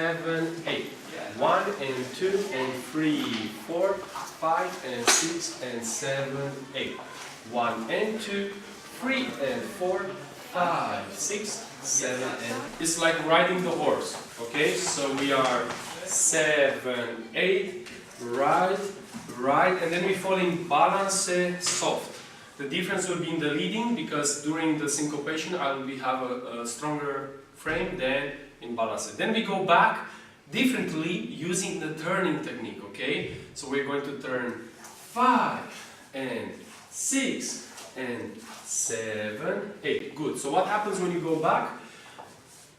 7, 8. 1 and 2 and 3, 4, 5 and 6 and 7, 8. 1 and 2, 3 and 4, 5, 6, 7 and... It's like riding the horse, okay? So we are 7, 8, right, and then we fall in balance soft. The difference will be in the leading, because during the syncopation I will have a stronger frame than in balance. Then we go back differently using the turning technique, okay? So we're going to turn 5 and 6 and 7, 8. Good. So what happens when you go back?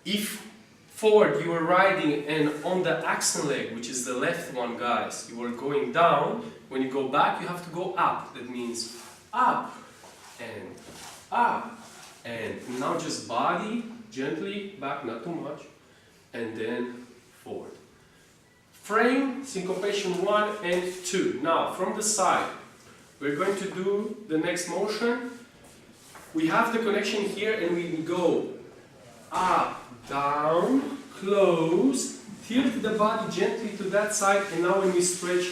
If forward you are riding and on the accent leg, which is the left one, guys, you are going down. When you go back, you have to go up. That means up and now just body gently back, not too much, and then forward. Frame, syncopation 1 and 2. Now from the side, we're going to do the next motion. We have the connection here and we go up, down, close, tilt the body gently to that side, and now when we stretch,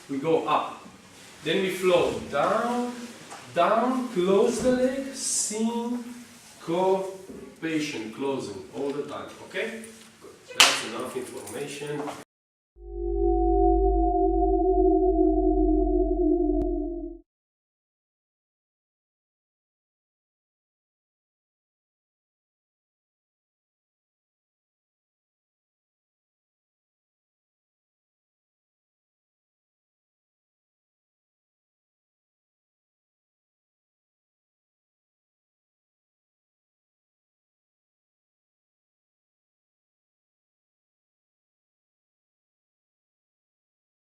we go up. Then we flow down, down, close the leg, syncopation, closing all the time, okay? Good. That's enough information.